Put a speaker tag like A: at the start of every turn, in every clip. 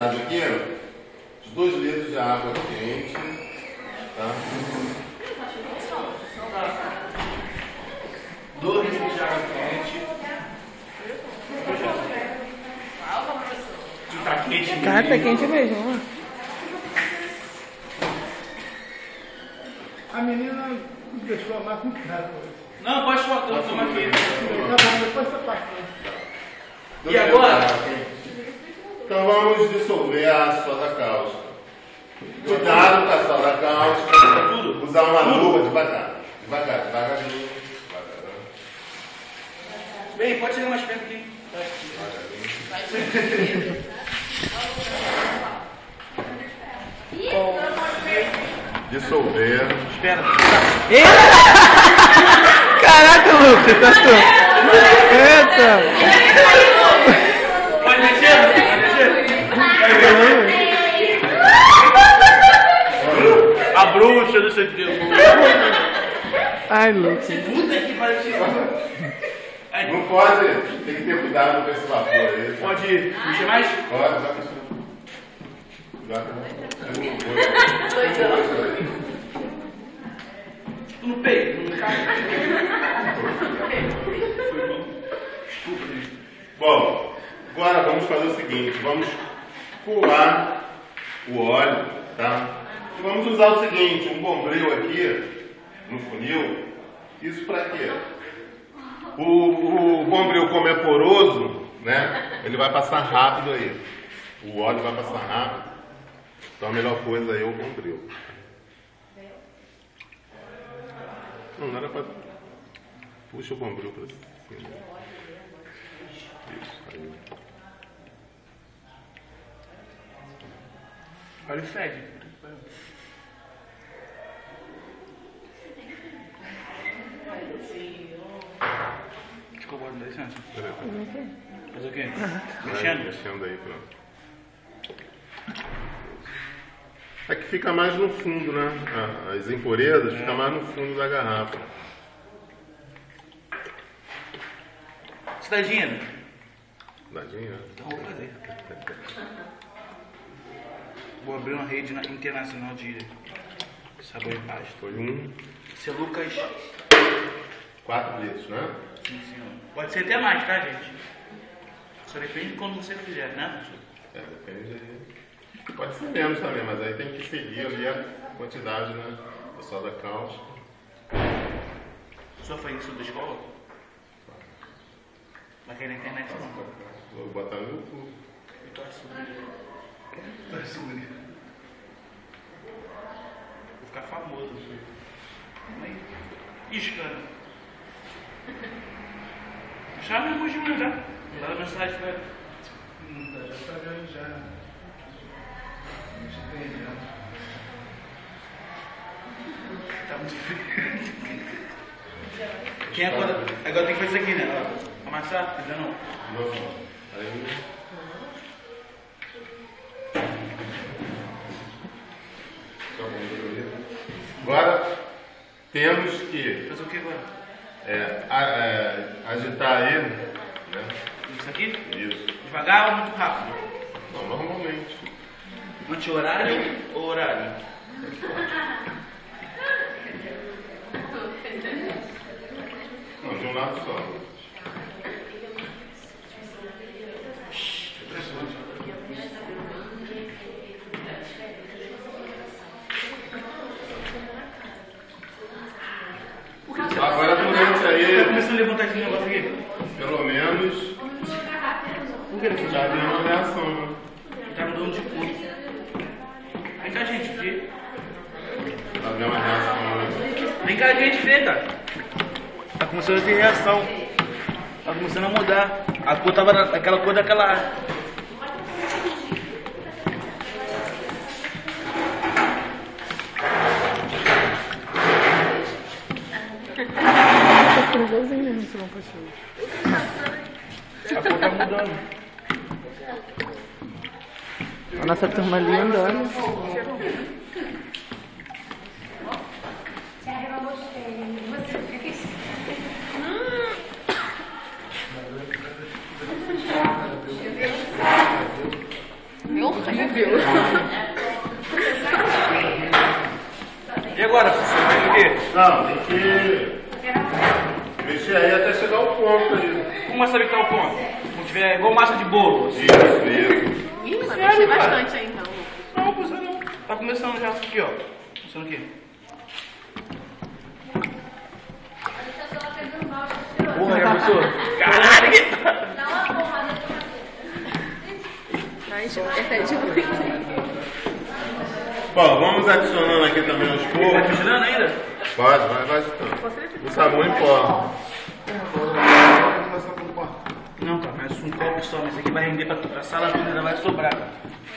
A: Aqui, os 2 litros de água quente, tá?
B: 2 litros de água quente. Tá quente mesmo.
C: Tá quente mesmo, ó.
D: A menina deixou a máquina em casa hoje.
B: Não, pode focar, eu tomo aqui.
D: Tá bom, depois você passa.
B: E agora?
A: Então vamos dissolver a soda cáustica. Cuidado com a soda cáustica. Usar uma luva devagar. Devagarzinho.
B: Bem, pode chegar mais perto aqui.
A: Dissolver.
B: Espera.
C: Caraca, Lucas, tá tu. Eita.
B: Pode mexer? A bruxa do seu Deus.
C: Ai, Lucas.
B: Puta que pariu.
A: Não pode, tem que ter cuidado com esse vapor aí.
B: Pode mexer mais?
A: Pode, vai mexer.
B: No peito, no carro.
A: Bom, agora vamos fazer o seguinte, vamos coar o óleo, tá? E vamos usar o seguinte, um bombril aqui no funil. Isso para quê? O bombril, como é poroso, né? Ele vai passar rápido aí. O óleo vai passar rápido. Então a melhor coisa aí é o bombril. Não era para... Puxa o bombril para cima. Isso, aí.
B: Olha o fede. Desculpa, dá licença.
A: Peraí.
B: Fazer o quê?
A: Mexendo? Mexendo aí, pronto. É que fica mais no fundo, né? As impurezas ficam mais no fundo da garrafa.
B: Cidadinha.
A: Dadinha?
B: Então vou fazer. Vou abrir uma rede internacional de sabor e pasta.
A: Foi
B: Seu Lucas.
A: 4 litros, né?
B: Sim, senhor. Pode ser até mais, tá, gente? Só depende de quando você fizer, né?
A: É, depende aí. Pode ser menos também, mas aí tem que seguir ali a quantidade, né? Da soda cáustica.
B: Só faz isso da escola? Vai cair na internet não.
A: Vou botar no YouTube.
B: Eu tô subindo. Vou ficar famoso. Ixi, cara. Chama o Gil já. Lá no site, velho.
D: Já tá vendo já. Deixa eu entender.
B: Tá muito frio. Quem agora tem que fazer isso aqui, né? Ó, amassar, tá vendo?
A: Não. Aí... Agora temos que
B: Fazer o que agora?
A: agitar ele, né?
B: Isso aqui?
A: Isso.
B: Devagar ou muito rápido?
A: Não, normalmente.
B: Anti-horário ou horário?
A: Não, de um lado só. Agora durante
B: Tá
A: aí,
B: começando a levantar esse negócio aqui.
A: pelo menos,
B: Por que ele
A: já deu uma reação, né?
B: tá mudando de cor? Vem cá, gente, vê.
A: Já deu uma reação, né?
B: Vem cá, gente, vê, cara. Tá começando a ter reação. Tá começando a mudar. A cor tava aquela cor daquela.
C: Tá ficando igualzinho mesmo, se não passou.
B: A cor tá mudando.
C: A nossa turma linda, olha.
E: Meu
C: Não viu.
B: E agora, funciona o quê?
A: Não, tem que mexer aí até chegar ao ponto aí.
B: Como vai saber que tá o ponto? Quando tiver igual massa de bolo.
A: Isso.
E: Ih, mas mexer bastante aí então.
B: Não, funciona não. Tá começando já aqui, ó. Funciona aqui. Porra, já pensou? Caralho!
E: Mas repete muito.
A: Bom, vamos adicionando aqui também aos
B: Tá
A: poucos.
B: girando ainda?
A: Vai adicionando. O sabão em pó.
B: Não, cara, mas um copo só, mas isso aqui vai render pra sala toda, ainda vai sobrar, cara.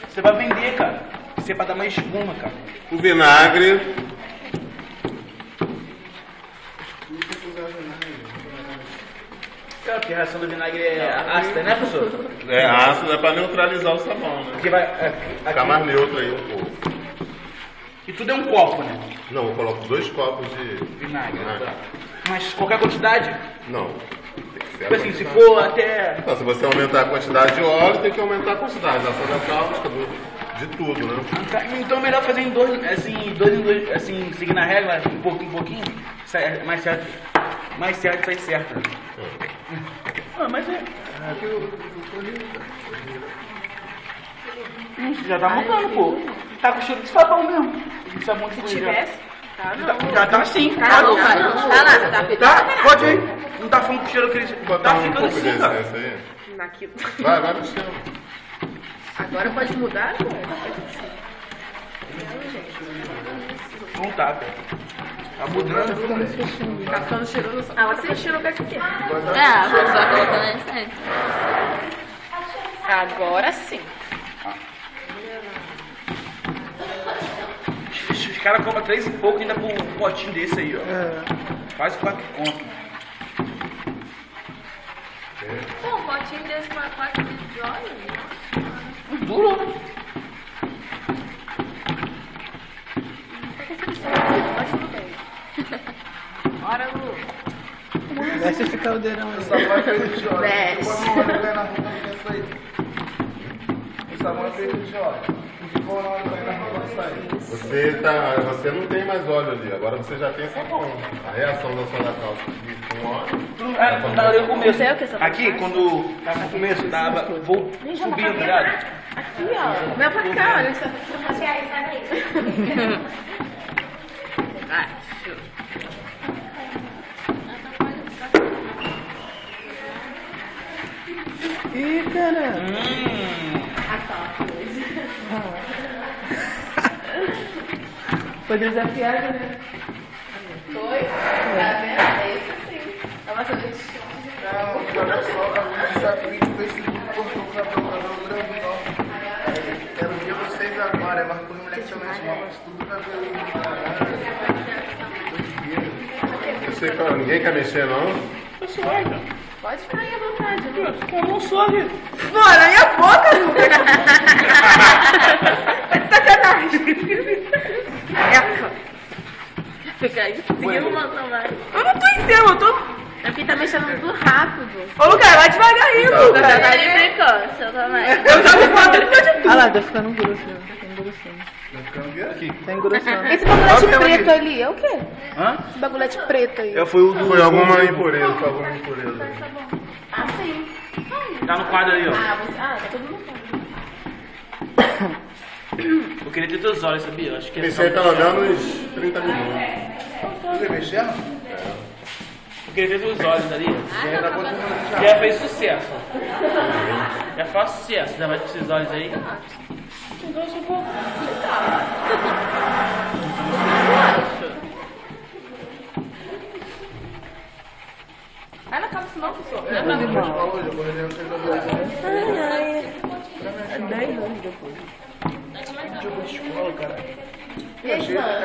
B: Você vai vender, cara. Isso é pra dar mais espuma, cara.
A: O vinagre.
B: Cara, porque a reação do vinagre é ácida, né, professor?
A: É ácido, é pra neutralizar o sabão, né?
B: Porque vai.
A: Ficar mais neutro aí um pouco.
B: E tudo é um copo, né?
A: Não, eu coloco 2 copos de
B: Vinagre, tá. Mas qualquer quantidade?
A: Não. Tem que ser
B: Tipo assim, se for até.
A: Então, se você aumentar a quantidade de óleo, tem que aumentar a quantidade da soda cáustica, de tudo, né?
B: Então é melhor fazer em dois em dois, assim, seguindo a regra, um pouquinho, sai mais certo sai certo. Ah, mas é. Já tá mudando, pô. Tá com cheiro de sabão mesmo. De sabão de
E: Se
B: fluir,
E: tivesse, tá não.
B: já tá sim.
E: Tá não, tá não. Tá lá, tá feito.
B: Tá, pode ir. Não tá falando com cheiro que ele.
A: Botar
B: Tá
A: um
B: ficando
A: pouco de
B: assim, cara.
A: essência aí.
E: Naquilo.
A: Vai mexendo.
E: Agora pode mudar, né?
B: Não tá, cara. Tá mudando.
E: Tá ficando cheiroso. Ah, você cheirou perto aqui.
F: É, a pessoa colocando aí sempre.
E: Agora sim.
B: Os caras cobram 3 e pouco ainda por um potinho desse aí, ó. Quase 4 conto.
F: Pô, um potinho desse com 4 litros de óleo.
B: Duro, né?
E: Bora, Lu.
C: Desce esse caldeirão aí.
D: Sabão é feito de óleo.
E: Desce.
D: Põe uma hora na roupa isso aí. O sabão é feito de óleo. Ficou uma hora na roupa sair.
A: Você não tem mais óleo ali, agora você já tem sabão. A reação da soda cáustica com óleo.
B: Quando tava no começo.
E: Você é o que, essa
B: Aqui,
E: parte?
B: quando tava no começo, tava subindo, tá ligado?
E: Aqui, ó. Vem pra cá, olha só. Vai.
C: Ih, cara. Foi desafiado, né?
E: Foi? Tá vendo? É isso sim. Tava fazendo isso.
D: Não, olha só, o desafio de Facebook cortou o cabelo grande, não. Quero ver vocês agora, é mais por moleque também, mas tudo cabelo.
A: Ninguém quer mexer, não?
B: Eu sou cara.
E: Pode ficar aí à vontade, viu?
B: Eu não sou ali.
E: Bora, aí a boca, Lu. Tá de sacanagem. Eca. Fica aí, conseguiu mandar mais. Eu não tô em cima, eu tô...
F: É porque tá mexendo tudo rápido.
E: Ô, Lucas, vai devagarinho, Lucas.
F: Tá brincando, seu também.
E: Eu já me falando em cima de tudo.
C: Ah lá, tá ficando grosso. Tá engrossando. Tá engrossando.
E: Esse bagulhete preto ali é o quê?
B: Hã?
E: Esse bagulhete preto aí.
B: Foi o do.
A: Foi alguma impureza, foi alguma impureza.
E: Ah, sim.
B: Tá no quadro aí, ó.
E: Ah, tá tudo no quadro.
B: Eu queria ter teus olhos, sabia? Eu acho que é
A: Mexer aí pelo menos 30 minutos.
D: Você mexendo?
B: Eu queria ter teus olhos ali. Já fez sucesso. Já faz sucesso, ainda mais com esses olhos aí. Então, eu sou bom.
E: Ai, não acaba isso não, professor.
D: Hoje eu vou rever o seu
C: É 10 anos depois.
B: Jogo de escola, cara.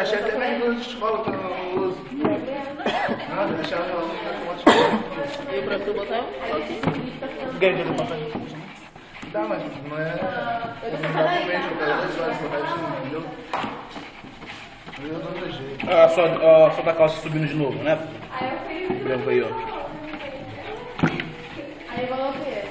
D: Achei até mais coisa de escola que eu não uso. Nada, deixava ela no escola.
F: E pra tu botar um pouquinho.
B: Ganhei do papai.
D: Tá, mas não é. Não dá pra mesmo, cara. Entendeu? Eu dou do jeito.
B: Só da calça subindo de novo, né? Branco aí, ó.
F: Aí eu coloquei.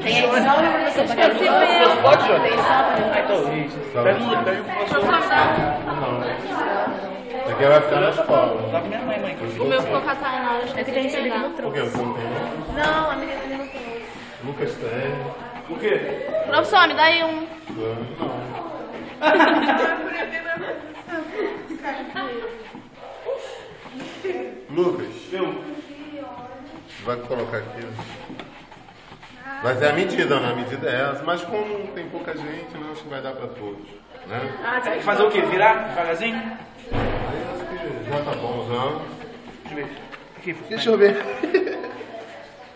E: Tem sobra pra você pagar.
B: Você pode, Jô?
E: Tem sobra.
B: Ah, então, gente. Pega um
A: Isso aqui vai ficar na escola.
B: Dá pra minha mãe,
F: O meu ficou catado na hora de
E: É que a gente liga no
A: Por
E: troco.
A: que você não tem?
E: Não, a menina também não tem.
A: Lucas tem.
B: O quê?
F: Professor, me dá aí um.
A: Lucas, vai colocar aqui. Vai ser a medida, né? A medida é essa. Mas como tem pouca gente, né? Acho que vai dar pra todos. Né?
B: Tem que fazer o quê? Virar devagarzinho?
A: Aí acho que já tá bom, já.
B: Deixa eu ver. Aqui,
D: Deixa eu ver.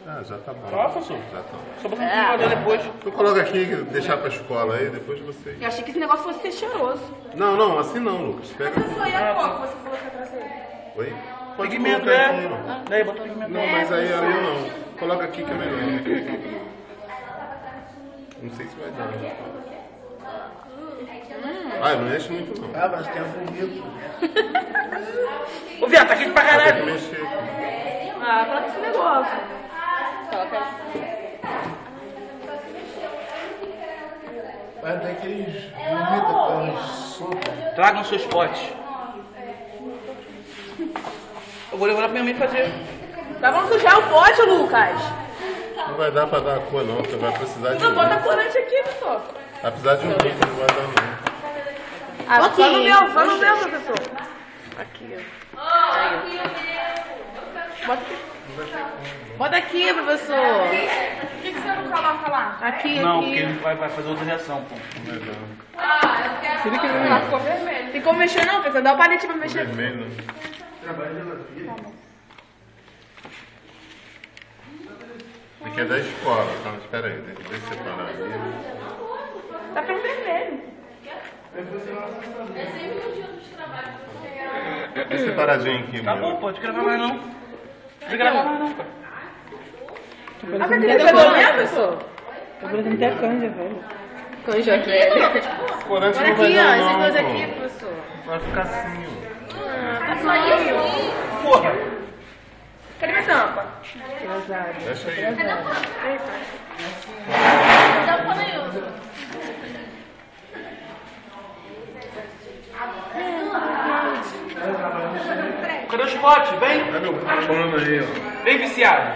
A: Ah, já tá bom.
B: Ó, professor.
A: Já tá.
B: Só botar um pouquinho depois.
A: Tu coloca aqui, deixar pra escola aí, depois você.
E: Eu achei que esse negócio fosse ser cheiroso.
A: Não, não, assim não, Lucas. Pega.
E: Professor, e a cor que você falou que ia trazer?
A: Oi?
B: Pigmento,
A: colocar
B: é.
A: aqui, não.
B: Daí, bota o pigmento.
A: Não, mas aí não. Coloca aqui que é melhor. Não sei se vai dar. Né? Ah, não enche muito não.
D: Ah, mas tem um bonito.
B: Ô, viado, tá quente pra
A: Tem que
B: caralho.
A: mexer aqui.
E: Ah, coloca esse negócio. Coloca
D: Mas tem aqueles bonitos com sopa.
B: Tragam seus potes. Eu vou levar pra minha mãe fazer.
E: Tá, vamos sujar o pote, Lucas.
A: Não vai dar pra dar a cor não, você vai precisar de
E: Não,
A: um.
E: bota corante aqui, pessoal.
A: Vai precisar de um litro, não vai dar não.
E: Ah, só no meu, professor. Aqui, ó. Bota aqui. Bota aqui, professor. Por que você não coloca lá? Aqui,
B: Não,
E: aqui.
B: porque vai fazer outra reação, pô.
E: Ficou vermelho. Tem como mexer não, professor? Dá o palete pra mexer.
A: Vermelho. Isso aqui é da escola, tá? Espera aí, deixa eu separar aqui.
E: Tá ficando vermelho.
A: Deixa separadinho aqui,
B: Tá
A: meu.
B: bom, pode gravar mais não. Pode gravar mais não, pai.
E: Ah, você queria pegou mesmo, professor?
C: Tô parecendo até canja, velho.
E: Canja aqui.
A: Corante
E: Olha
A: não vai
E: aqui,
A: dar
E: ó.
A: não,
E: Esses dois
A: pô.
E: aqui, professor.
A: Vai ficar assim, ó.
F: Só isso?
B: Porra!
E: Cadê minha tampa?
A: Deixa aí.
F: Dá pra nenhum.
B: Cadê os potes? Vem!
A: Olha meu pano aí, ó.
B: Vem, viciado!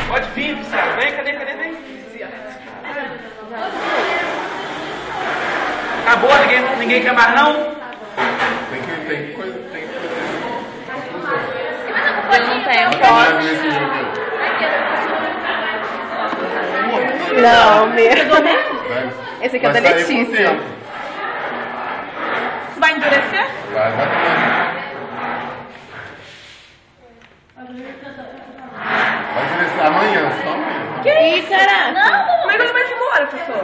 B: Pode vir, viciado. Vem, cadê? Vem. Acabou? Ninguém quer mais não?
A: Tem que coisa.
E: Eu não tenho.
A: Vai nesse jogo aí.
C: Não, meu.
A: Vai.
E: Esse aqui é
A: Vai
E: da
A: sair com o
E: Letícia.
A: tempo.
E: Você vai endurecer?
A: Vai tomar. Vai endurecer amanhã, só amanhã.
E: Que isso, caraca? Não, como é que ele vai se embora, professor?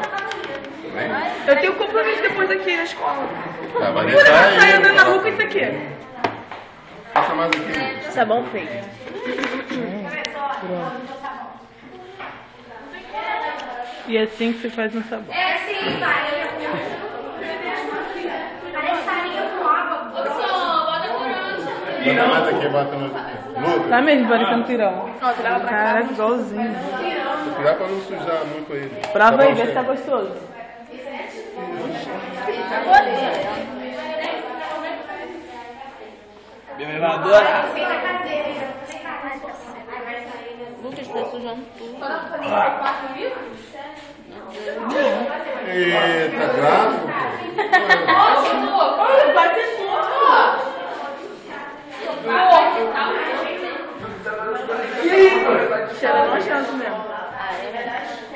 A: Vem.
E: Eu tenho compromisso depois aqui na escola.
A: Tá, vai
E: Pura,
A: deixar
E: vai
A: aí.
E: sair andando na rua com isso aqui.
A: Passa mais aqui.
E: Sabão feito.
C: E assim que se faz um sabão.
F: É sim, pai. Parece farinha com água. Professor, bota corante.
A: Bota mais aqui, bota mais aqui. Lucas,
C: Tá mesmo parecendo pirão.
E: Ó, você leva pra cá.
C: Caraca, igualzinho.
A: cuidado pra não sujar muito ele.
C: Prova aí, vê
A: bom,
C: se tá gostoso.
B: Meu elevador.
F: Lucas tá sujando tudo.
A: Eita, grave,
E: Cheira nojento mesmo.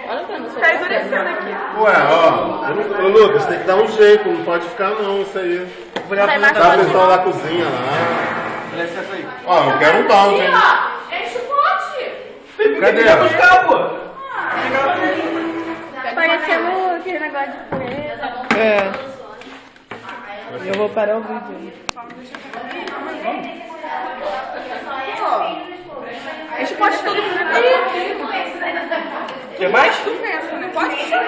F: Olha pra mim,
E: Tá endurecendo aqui.
A: Ué, ó. Ô, Lucas, tem que dar um jeito, não pode ficar não, isso aí.
E: Sai mais
A: Tá o pessoal da cozinha lá.
B: Dá licença aí.
A: Ó, eu quero um balde, hein?
F: enche o pote.
A: Cadê?
B: Buscar, pô!
E: Parecendo aquele negócio de preto.
C: É. Eu vou parar o vídeo aí.
E: Enche o pote todo mundo.
B: Quer mais?
E: Pode encher